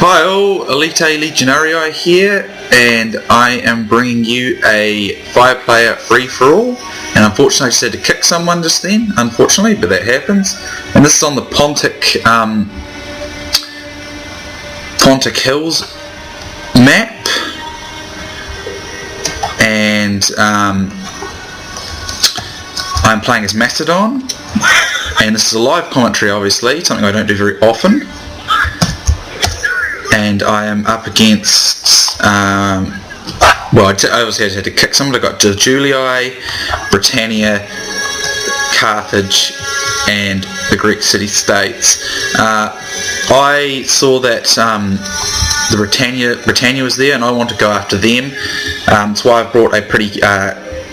Hi all, Elite Legionarii here, and I am bringing you a 5-player free-for-all, and unfortunately I just had to kick someone just then, unfortunately, but that happens. And this is on the Pontic Hills map, and I'm playing as Macedon, and this is a live commentary obviously, something I don't do very often. And I am up against, well, I obviously had to kick someone. I got Julli, Britannia, Carthage, and the Greek city-states. I saw that the Britannia was there, and I want to go after them. That's why I've brought a pretty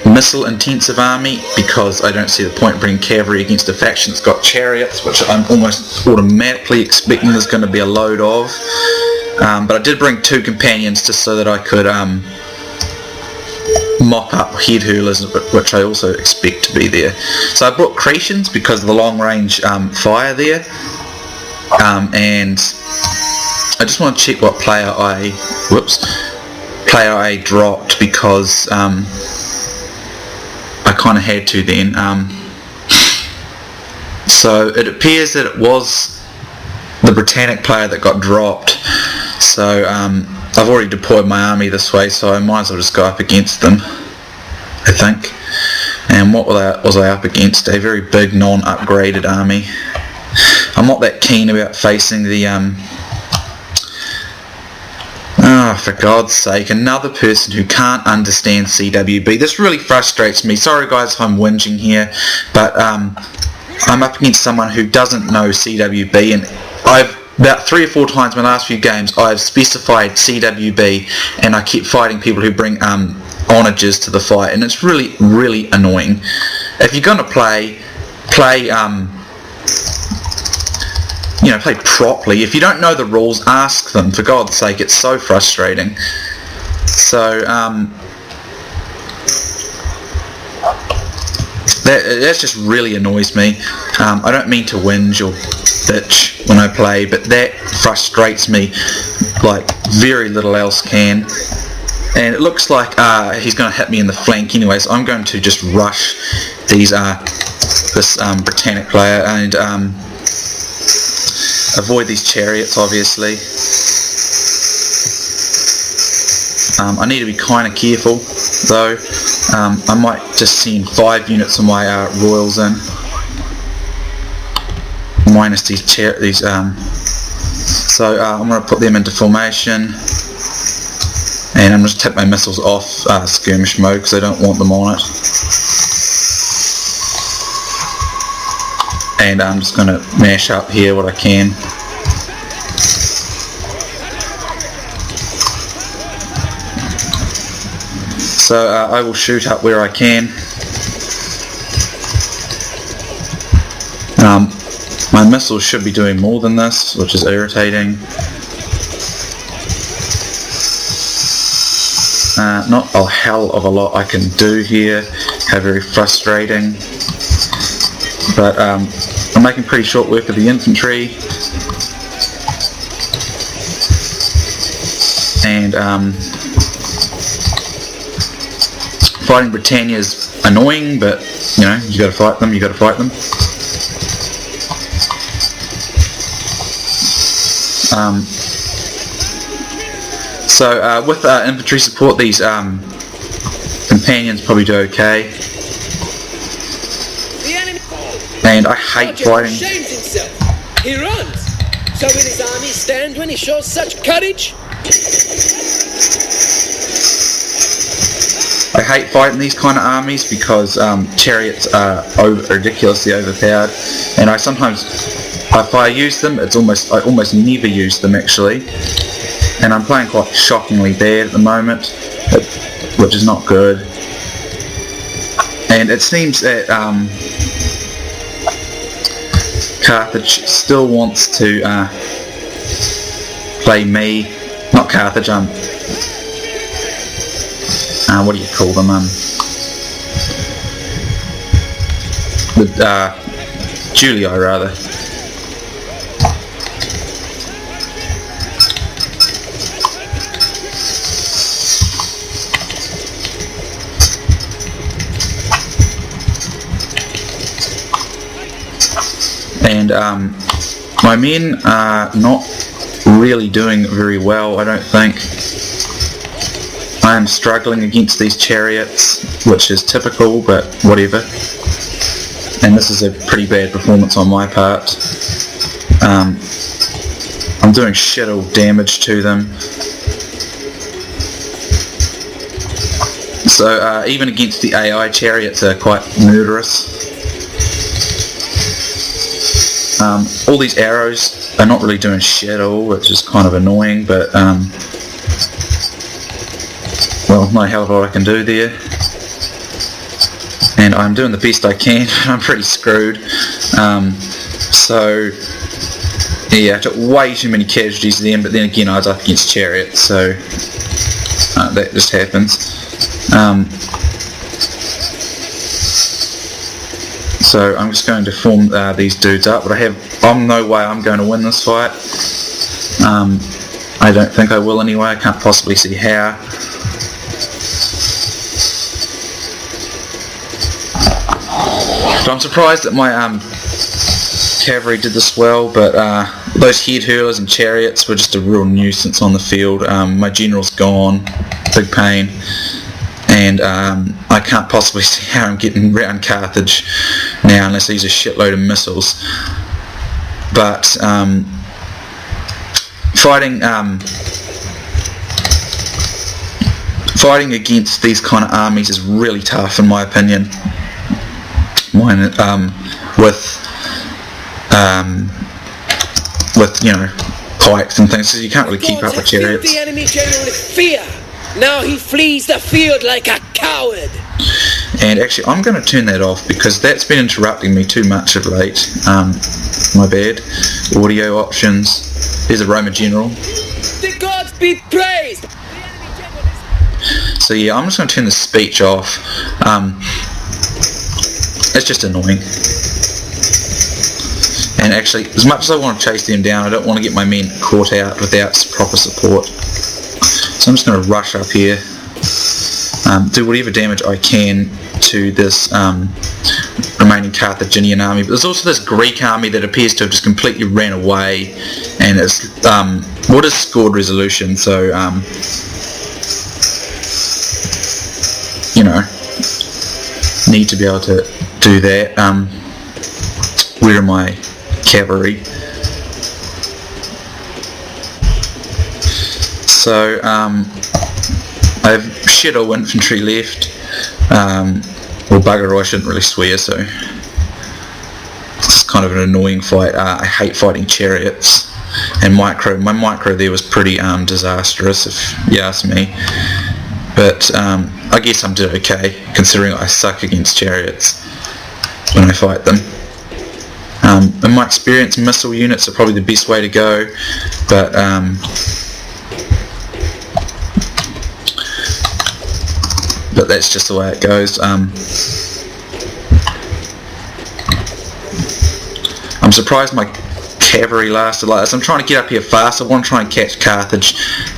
missile-intensive army, because I don't see the point of bringing cavalry against a faction that's got chariots, which I'm almost automatically expecting there's going to be a load of. But I did bring 2 companions just so that I could mop up head hurlers, which I also expect to be there. So I brought Cretans because of the long range fire there, and I just want to check what player I dropped, because I kind of had to then. So it appears that it was the Britannic player that got dropped. So I've already deployed my army this way, so I might as well just go up against them, I think. And what was I up against? A very big non-upgraded army. I'm not that keen about facing the for God's sake, another person who can't understand CWB. This really frustrates me. Sorry guys if I'm whinging here, but I'm up against someone who doesn't know CWB, and about 3 or 4 times in my last few games I've specified CWB, and I keep fighting people who bring onages to the fight, and it's really, really annoying. If you're going to play properly. If you don't know the rules, ask them, for God's sake. It's so frustrating. So that just really annoys me. I don't mean to whinge or bitch when I play, but that frustrates me like very little else can. And it looks like he's going to hit me in the flank anyway, so I'm going to just rush this Britannic player and avoid these chariots, obviously. I need to be kind of careful though. I might just send 5 units of my royals in, minus these so I'm going to put them into formation, and I'm just take my missiles off skirmish mode because I don't want them on it. And I'm just going to mash up here what I can. So I will shoot up where I can. My missiles should be doing more than this, which is irritating. Not a hell of a lot I can do here. How very frustrating. But I'm making pretty short work of the infantry, and fighting Britannia is annoying, but you got to fight them. So with infantry support, these companions probably do okay. And I hate fighting. Shames himself. He runs. So will his army stand when he shows such courage? I hate fighting these kind of armies because chariots are ridiculously overpowered, and I sometimes, if I use them, I almost never use them actually, and I'm playing quite shockingly bad at the moment, which is not good. And it seems that Carthage still wants to play me, not Carthage, what do you call them, Julli rather. and my men are not really doing very well, I don't think. I am struggling against these chariots, which is typical, but whatever. And this is a pretty bad performance on my part. I'm doing shit all damage to them. So even against the AI, chariots are quite murderous. All these arrows are not really doing shit at all, which is kind of annoying, but well, no hell of a lot I can do there. And I'm doing the best I can. I'm pretty screwed. So yeah, I took way too many casualties then, but then again I was up against chariots, so that just happens. So I'm just going to form these dudes up, but I'm no way I'm going to win this fight. I don't think I will anyway. I can't possibly see how. So I'm surprised that my cavalry did this well, but those head hurlers and chariots were just a real nuisance on the field. My general's gone, big pain, and I can't possibly see how I'm getting around Carthage now unless I use a shitload of missiles. But fighting against these kind of armies is really tough in my opinion. With you know, pikes and things, so you can't really keep up with chariots. The enemy general with fear. Now he flees the field like a coward. And actually, I'm going to turn that off because that's been interrupting me too much of late. My bad. Audio options. There's a Roman general. The gods be praised. The enemy general is... So yeah, I'm just going to turn the speech off. It's just annoying. And actually, as much as I want to chase them down, I don't want to get my men caught out without proper support. So I'm just going to rush up here, do whatever damage I can to this remaining Carthaginian army. But there's also this Greek army that appears to have just completely ran away, and it's what is scored resolution. So you know, need to be able to do that. Where are my cavalry? So I have shit all infantry left. Well, bugger all, I shouldn't really swear, so it's kind of an annoying fight. I hate fighting chariots and micro. My micro there was pretty disastrous, if you ask me. But I guess I'm doing okay, considering I suck against chariots when I fight them. In my experience, missile units are probably the best way to go, but that's just the way it goes. I'm surprised my cavalry lasted like this. I'm trying to get up here fast. I want to try and catch Carthage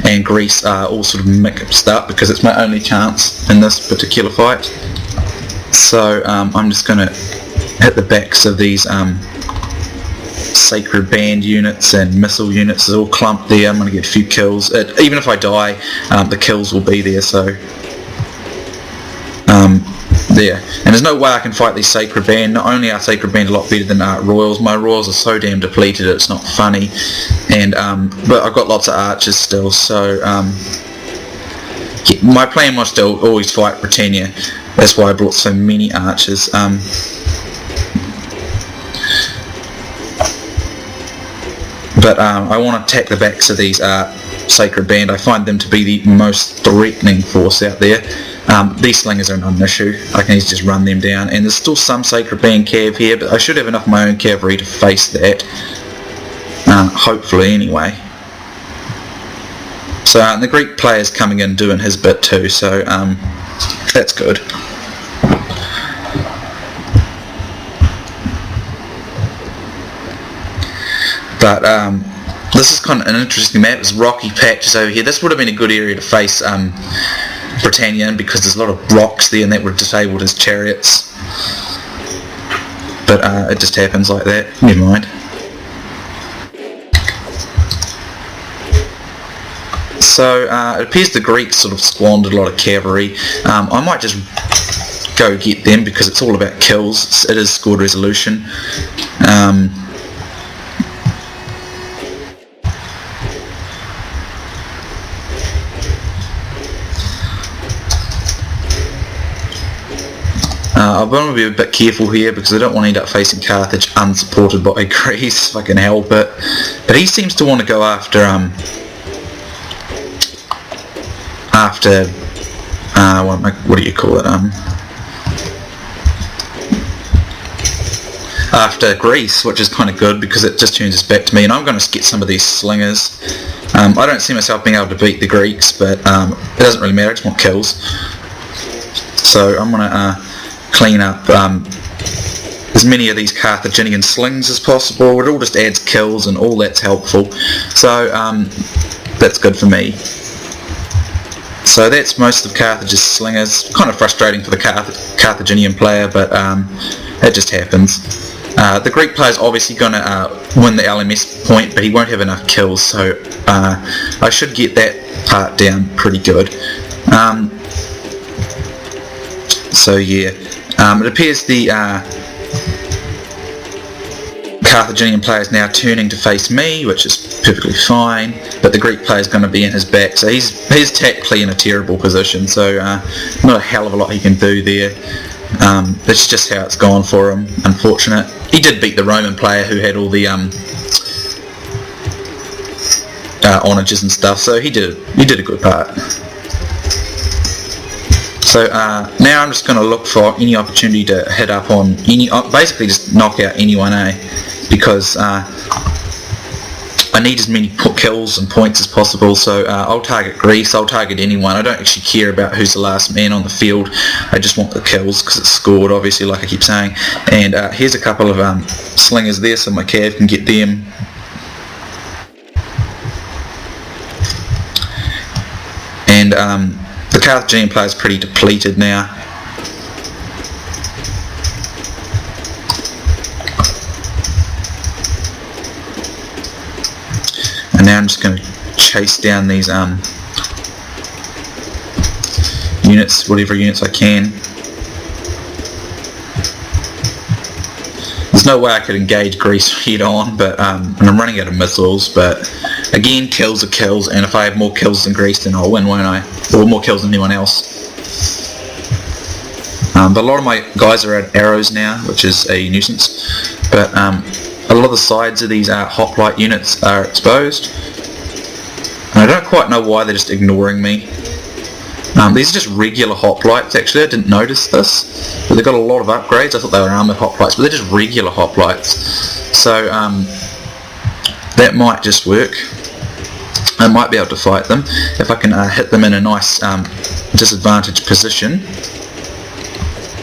and Greece all sort of mixed up because it's my only chance in this particular fight. So I'm just going to hit the backs of these sacred band units and missile units. They're all clumped there. I'm going to get a few kills. Even if I die, the kills will be there. So there. And there's no way I can fight these sacred band. Not only are sacred band a lot better than royals, my royals are so damn depleted it's not funny. And but I've got lots of archers still, so yeah, my plan was to always fight Britannia. That's why I brought so many archers. But I want to attack the backs of these sacred band. I find them to be the most threatening force out there. These slingers are not an issue. I can just run them down, and there's still some sacred band cav here, but I should have enough of my own cavalry to face that, hopefully anyway. So the Greek player's coming in doing his bit too, so that's good. But this is kind of an interesting map. There's rocky patches over here. This would have been a good area to face Britannia in because there's a lot of rocks there and that would have disabled his chariots. But it just happens like that. Never mind. So it appears the Greeks sort of squandered a lot of cavalry. I might just go get them because it's all about kills. It is scored resolution. I want to be a bit careful here because I don't want to end up facing Carthage unsupported by Greece if I can help it. But he seems to want to go after what do you call it? After Greece, which is kind of good because it just turns us back to me, and I'm going to get some of these slingers. I don't see myself being able to beat the Greeks, but it doesn't really matter. I just want kills. So I'm going to clean up as many of these Carthaginian slings as possible. It all just adds kills and all that's helpful. So that's good for me. So that's most of Carthage's slingers. Kind of frustrating for the Carthaginian player, but it just happens. The Greek player is obviously going to win the LMS point, but he won't have enough kills, so I should get that part down pretty good. So yeah, it appears the Carthaginian player is now turning to face me, which is perfectly fine, but the Greek player is going to be in his back, so he's tactically in a terrible position, so not a hell of a lot he can do there. That's just how it's gone for him, unfortunate. He did beat the Roman player who had all the onages and stuff, so he did a good part. So now I'm just going to look for any opportunity to hit up on basically just knock out anyone, because I need as many kills and points as possible, so I'll target Greece, I'll target anyone. I don't actually care about who's the last man on the field, I just want the kills because it's scored, obviously, like I keep saying. And here's a couple of slingers there, so my cav can get them. And the Carthaginian player is pretty depleted now. And now I'm just going to chase down these units, whatever units I can. There's no way I could engage Greece head on, but and I'm running out of missiles, but again, kills are kills, and if I have more kills than Greece, then I'll win, won't I? Or more kills than anyone else. But a lot of my guys are at arrows now, which is a nuisance, but a lot of the sides of these hoplite units are exposed, and I don't quite know why they're just ignoring me. These are just regular hoplites, actually. I didn't notice this, but they've got a lot of upgrades. I thought they were armoured hoplites, but they're just regular hoplites. So that might just work. I might be able to fight them if I can hit them in a nice disadvantaged position.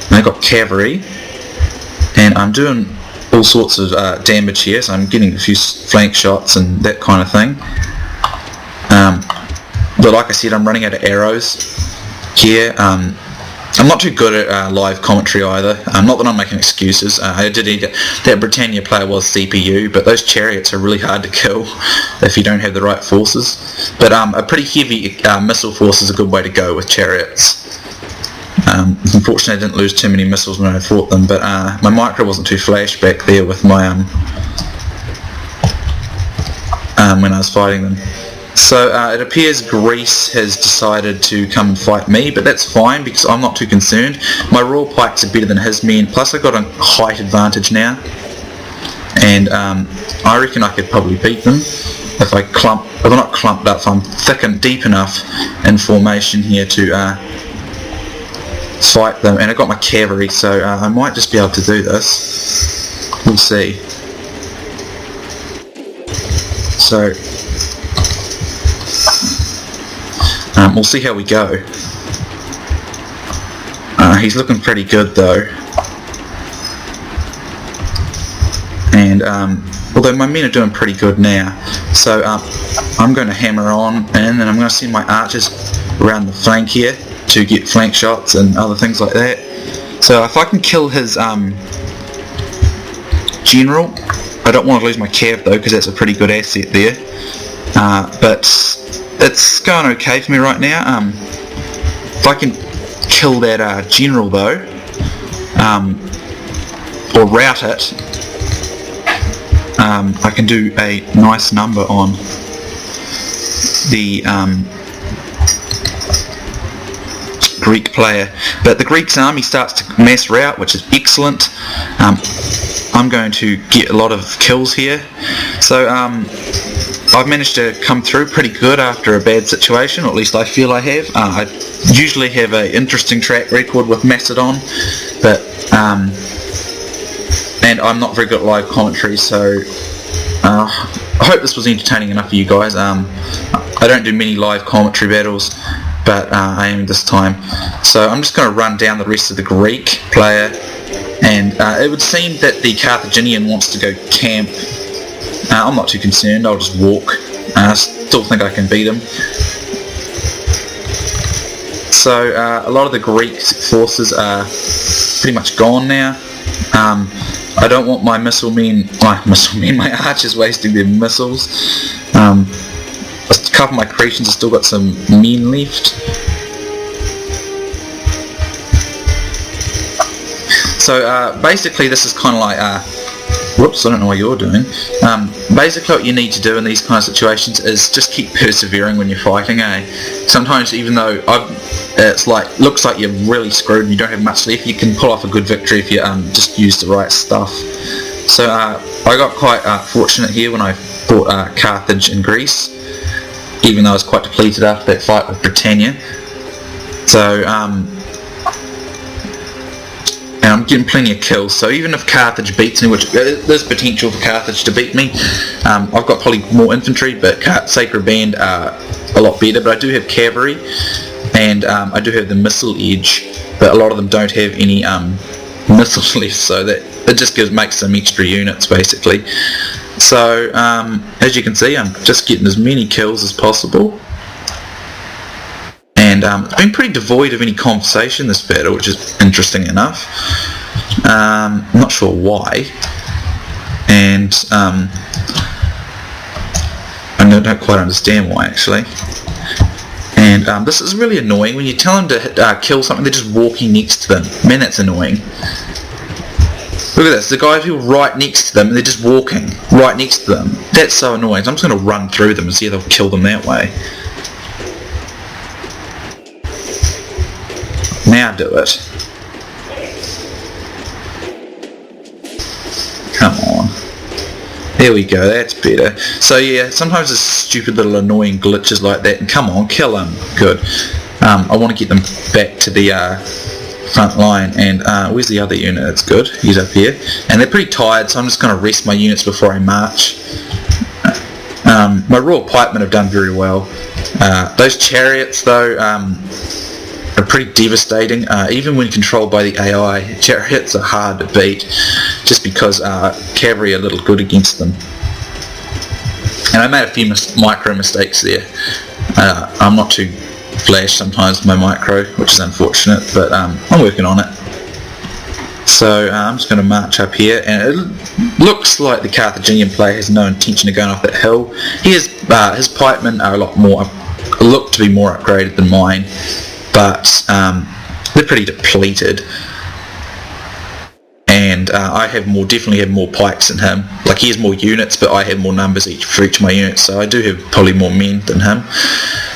And I've got cavalry, and I'm doing all sorts of damage here, so I'm getting a few flank shots and that kind of thing. But like I said, I'm running out of arrows here. I'm not too good at live commentary either. Not that I'm making excuses. I did eat that Britannia player was CPU, but those chariots are really hard to kill if you don't have the right forces. But a pretty heavy missile force is a good way to go with chariots. Unfortunately, I didn't lose too many missiles when I fought them, but my micro wasn't too flash back there with my when I was fighting them. So it appears Greece has decided to come and fight me, but that's fine because I'm not too concerned. My raw pikes are better than his men, plus I've got a height advantage now, and I reckon I could probably beat them if I if I'm not clumped up, if I'm thick and deep enough in formation here to fight them. And I've got my cavalry, so I might just be able to do this. We'll see. So we'll see how we go. He's looking pretty good though, and although my men are doing pretty good now, so I'm going to hammer on, and then I'm going to send my archers around the flank here to get flank shots and other things like that. So if I can kill his general, I don't want to lose my cav though, because that's a pretty good asset there. But it's going okay for me right now. If I can kill that general though, or rout it, I can do a nice number on the Greek player. But the Greek's army starts to mass rout, which is excellent. I'm going to get a lot of kills here. So I've managed to come through pretty good after a bad situation, or at least I feel I have. I usually have an interesting track record with Macedon, but and I'm not very good at live commentary, so I hope this was entertaining enough for you guys. I don't do many live commentary battles, but I am this time. So I'm just going to run down the rest of the Greek player, and it would seem that the Carthaginian wants to go camp. I'm not too concerned, I'll just walk. I still think I can beat him. So a lot of the Greek forces are pretty much gone now. I don't want my my archers wasting their missiles. A couple of my Cretians have still got some men left. So basically this is kind of like whoops, I don't know what you're doing. Basically what you need to do in these kind of situations is just keep persevering when you're fighting, Sometimes even though looks like you're really screwed and you don't have much left, you can pull off a good victory if you just use the right stuff. So I got quite fortunate here when I fought Carthage in Greece, even though I was quite depleted after that fight with Britannia. So and I'm getting plenty of kills, so even if Carthage beats me, which there's potential for Carthage to beat me, I've got probably more infantry, but Sacred Band are a lot better, but I do have cavalry, and I do have the missile edge, but a lot of them don't have any missiles left, so that it just makes some extra units basically. So as you can see, I'm just getting as many kills as possible. And it's been pretty devoid of any conversation, this battle, which is interesting enough. I'm not sure why. And I don't quite understand why, actually. And this is really annoying. When you tell them to kill something, they're just walking next to them. Man, that's annoying. Look at this. The guys who are right next to them, and they're just walking right next to them. That's so annoying. So I'm just going to run through them and see if they'll kill them that way. Now do it. Come on. There we go, that's better. So yeah, sometimes there's stupid little annoying glitches like that, and come on, kill him. Good. I want to get them back to the front line, and where's the other unit? That's good. He's up here. And they're pretty tired, so I'm just going to rest my units before I march. My Royal Pikemen have done very well. Those chariots, though, are pretty devastating. Even when controlled by the AI, chariots are hard to beat, just because cavalry are a little good against them. And I made a few micro mistakes there. I'm not too flash sometimes with my micro, which is unfortunate, but I'm working on it. So I'm just going to march up here, and it looks like the Carthaginian player has no intention of going off that hill. His pikemen are look to be more upgraded than mine, but they're pretty depleted, and I definitely have more pikes than him. Like, he has more units, but I have more numbers for each of my units, so I do have probably more men than him.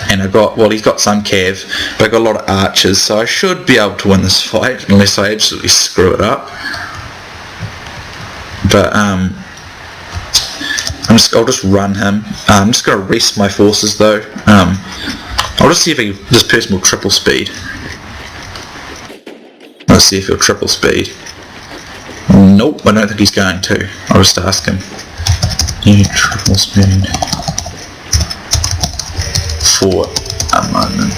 And he's got some cav, but I've got a lot of archers, so I should be able to win this fight, unless I absolutely screw it up. But I'll just run him. I'm just going to rest my forces though. I'll just see if this person will triple speed. Let's see if he'll triple speed. Nope, I don't think he's going to. I'll just ask him. You triple speed for a moment.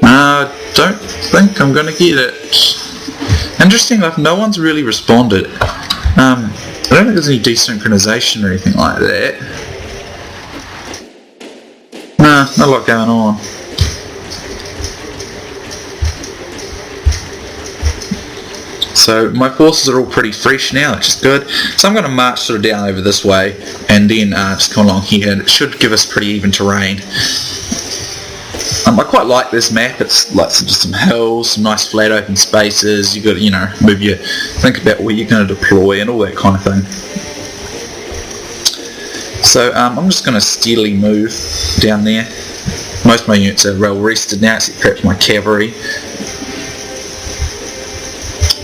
I don't think I'm going to get it. Interesting enough, no one's really responded. I don't think there's any desynchronization or anything like that. Nah, not a lot going on. So my forces are all pretty fresh now, which is good. So I'm going to march sort of down over this way, and then just come along here, and it should give us pretty even terrain. I quite like this map. It's like just some hills, some nice flat open spaces. You got to, think about where you're going to deploy and all that kind of thing. So I'm just going to steadily move down there. Most of my units are well rested now, except perhaps my cavalry.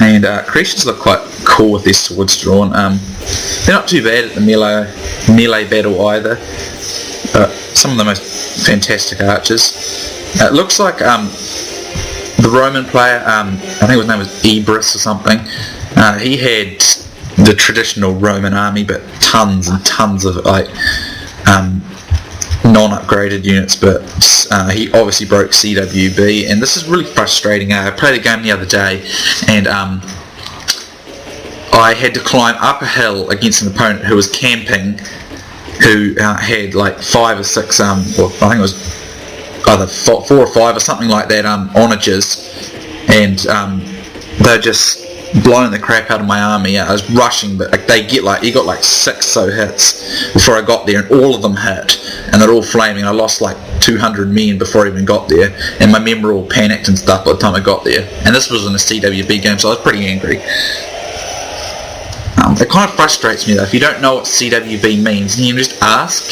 And Cretians look quite cool with their swords drawn. They're not too bad at the melee battle either. Some of the most fantastic archers. It looks like the Roman player, I think his name was Ebrus or something, he had the traditional Roman army, but tons and tons of non-upgraded units, but he obviously broke CWB, and this is really frustrating. I played a game the other day, and I had to climb up a hill against an opponent who was camping, who had like 5 or 6, or I think it was either 4 or 5 or something like that, onagers, and they're just blowing the crap out of my army. I was rushing, but he got like 6 so hits before I got there, and all of them hit, and they're all flaming. I lost like 200 men before I even got there, and my men were all panicked and stuff by the time I got there. And this was in a CWB game, so I was pretty angry. It kind of frustrates me though. If you don't know what CWB means, you can just ask.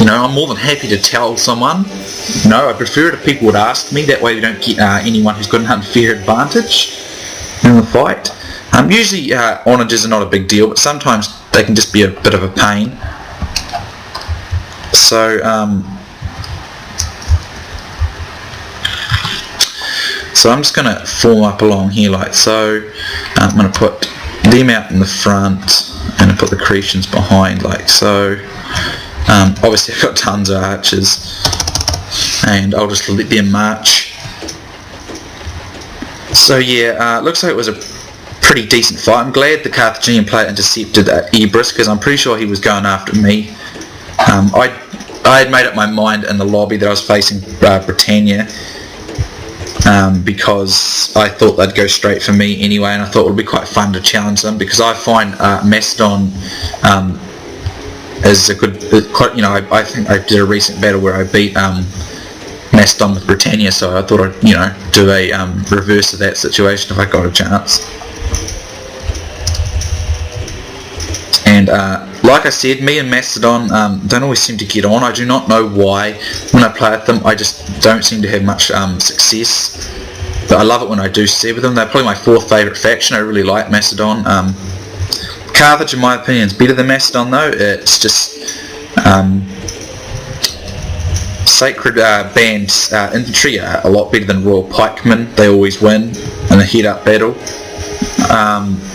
I'm more than happy to tell someone. I prefer it if people would ask me. That way we don't get anyone who's got an unfair advantage in the fight. Usually onagers are not a big deal, but sometimes they can just be a bit of a pain. So I'm just going to form up along here like so. I'm going to put them out in the front and put the Cretians behind like so. Obviously I've got tons of archers, and I'll just let them march. So yeah, looks like it was a pretty decent fight. I'm glad the Carthaginian player intercepted Ebrus, because I'm pretty sure he was going after me. I had made up my mind in the lobby that I was facing Britannia, because I thought they'd go straight for me anyway, and I thought it would be quite fun to challenge them, because I find Macedon is a good, I think I did a recent battle where I beat Macedon with Britannia, so I thought I'd do a reverse of that situation if I got a chance. And like I said, me and Macedon don't always seem to get on. I do not know why. When I play with them, I just don't seem to have much success. But I love it when I do see with them. They're probably my 4th favourite faction. I really like Macedon. Carthage, in my opinion, is better than Macedon though. It's just Sacred Band infantry are a lot better than Royal Pikemen. They always win in a head-up battle.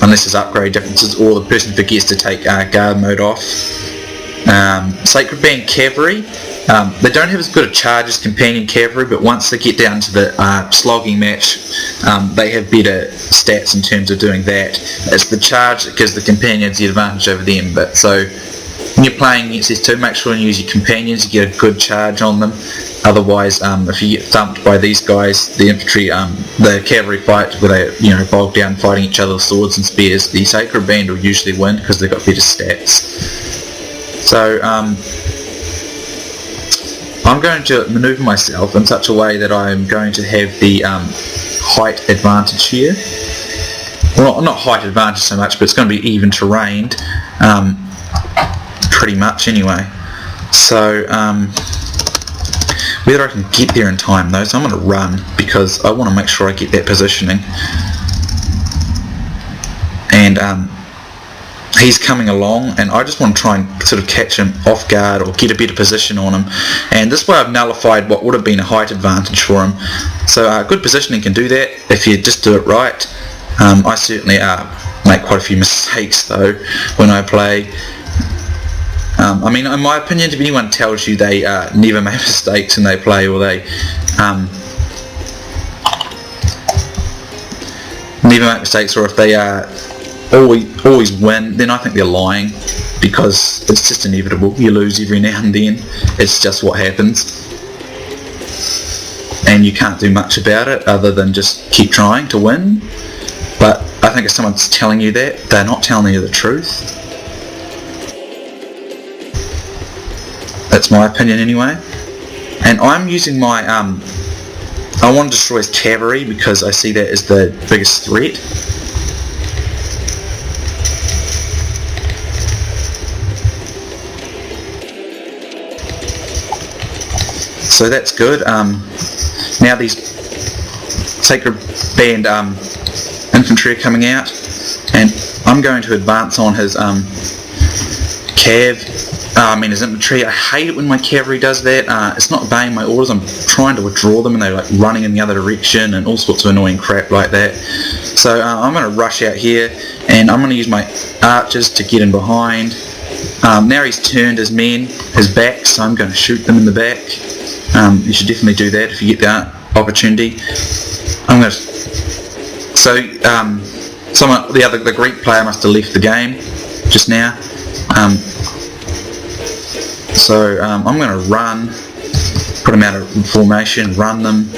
Unless there's upgrade differences, or the person forgets to take guard mode off. Sacred Band Cavalry, they don't have as good a charge as Companion Cavalry, but once they get down to the slogging match, they have better stats in terms of doing that. It's the charge that gives the Companions the advantage over them. But so when you're playing against these two, make sure you use your Companions, you get a good charge on them. Otherwise, if you get thumped by these guys, the infantry, the cavalry fight where they, bog down fighting each other with swords and spears, the Sacred Band will usually win because they've got better stats. So I'm going to manoeuvre myself in such a way that I'm going to have the height advantage here. Well, not height advantage so much, but it's going to be even terrained, pretty much anyway. So whether I can get there in time though, so I'm going to run because I want to make sure I get that positioning. And he's coming along, and I just want to try and sort of catch him off guard or get a better position on him. And this way I've nullified what would have been a height advantage for him. So good positioning can do that if you just do it right. I certainly make quite a few mistakes though when I play. I mean, in my opinion, if anyone tells you they never make mistakes when they play, or they never make mistakes, or if they always win, then I think they're lying, because it's just inevitable. You lose every now and then. It's just what happens, and you can't do much about it other than just keep trying to win. But I think if someone's telling you that, they're not telling you the truth. That's my opinion anyway. And I'm using my, I want to destroy his cavalry because I see that as the biggest threat. So that's good. Now these Sacred Band infantry are coming out, and I'm going to advance on his his infantry. I hate it when my cavalry does that. It's not obeying my orders. I'm trying to withdraw them and they're like running in the other direction and all sorts of annoying crap like that. So I'm going to rush out here and I'm going to use my archers to get in behind. Now he's turned his men, his back, so I'm going to shoot them in the back. You should definitely do that if you get the opportunity. I'm going to. So the Greek player must have left the game just now. So I'm going to run, put them out of formation, run them.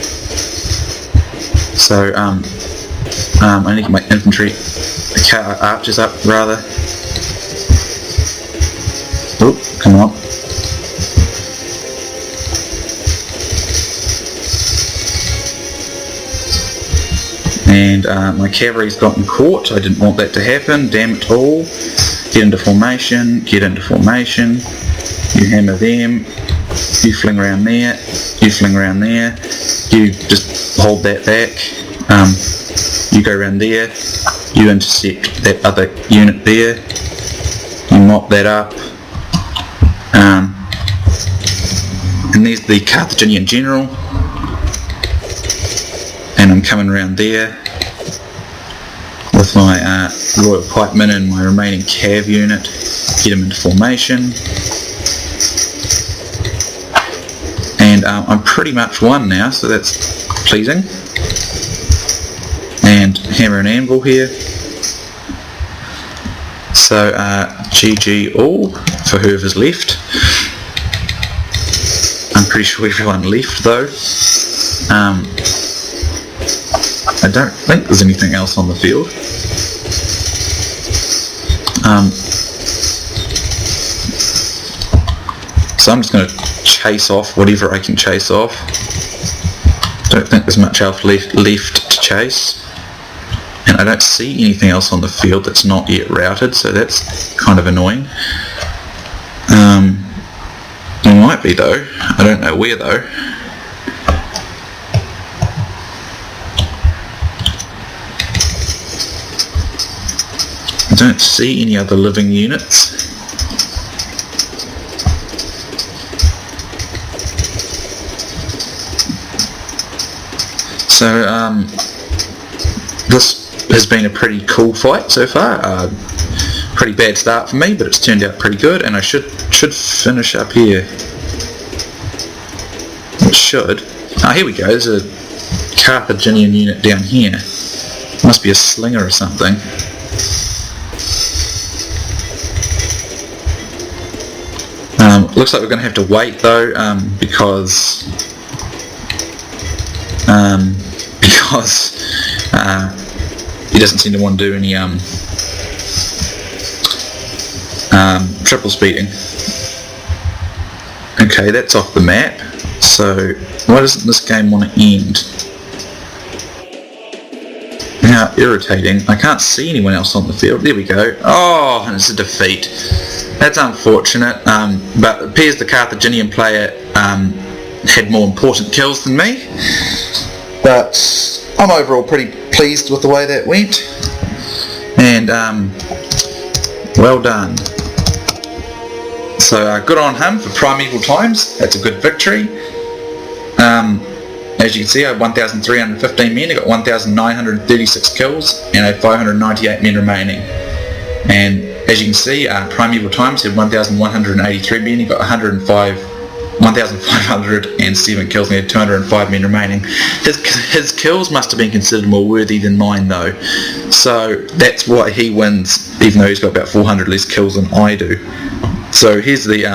So I need to get my infantry, archers up rather. Oh, come on. And my cavalry's gotten caught. I didn't want that to happen. Damn it all. Get into formation. Get into formation. You hammer them. You fling around there. You fling around there. You just hold that back. You go around there. You intercept that other unit there. You mop that up. And there's the Carthaginian general. And I'm coming around there with my Royal Pikemen and my remaining cav unit. Get them into formation. And I'm pretty much won now, so that's pleasing. And hammer and anvil here. So GG all for whoever's left. I'm pretty sure everyone left though. I don't think there's anything else on the field. So I'm just going to chase off whatever I can chase off. Don't think there's much else left to chase. And I don't see anything else on the field that's not yet routed, so that's kind of annoying. There might be though. I don't know where though. I don't see any other living units. So this has been a pretty cool fight so far. Pretty bad start for me, but it's turned out pretty good, and I should finish up here. It should. Oh, here we go. There's a Carthaginian unit down here. Must be a slinger or something. Looks like we're going to have to wait though, because he doesn't seem to want to do any triple speeding. Okay, that's off the map. So why doesn't this game want to end? How irritating. I can't see anyone else on the field. There we go. Oh, and it's a defeat. That's unfortunate, but it appears the Carthaginian player had more important kills than me. But I'm overall pretty pleased with the way that went. And well done. So good on him for primeval times. That's a good victory. As you can see, I had 1,315 men. I got 1,936 kills and I had 598 men remaining. And as you can see, primeval times had 1,183 men. He got 1,507 kills and he had 205 men remaining. His kills must have been considered more worthy than mine though. So that's why he wins, even though he's got about 400 less kills than I do. So here's the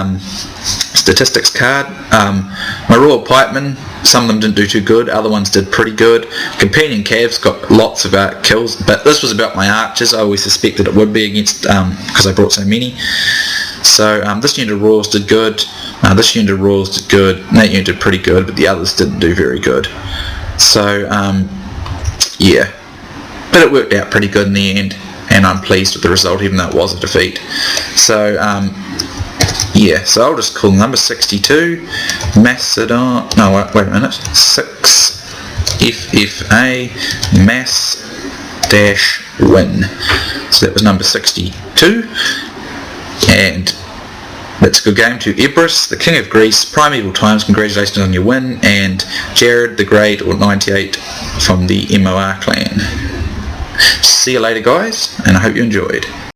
statistics card. My Royal Pikemen, some of them didn't do too good, other ones did pretty good. Companion Cavs got lots of kills, but this was about my archers. I always suspected it would be against, because I brought so many. So this unit of Royals did good, this unit of Royals did good, and that unit did pretty good, but the others didn't do very good. So yeah, but it worked out pretty good in the end, and I'm pleased with the result even though it was a defeat. So yeah, so I'll just call number 62 Macedon, no wait a minute, 6 FFA Mass dash win. So that was number 62, and that's a good game to Ebris, the King of Greece, Primeval Times, congratulations on your win, and Jared the Great, or 98, from the MOR clan. See you later guys, and I hope you enjoyed.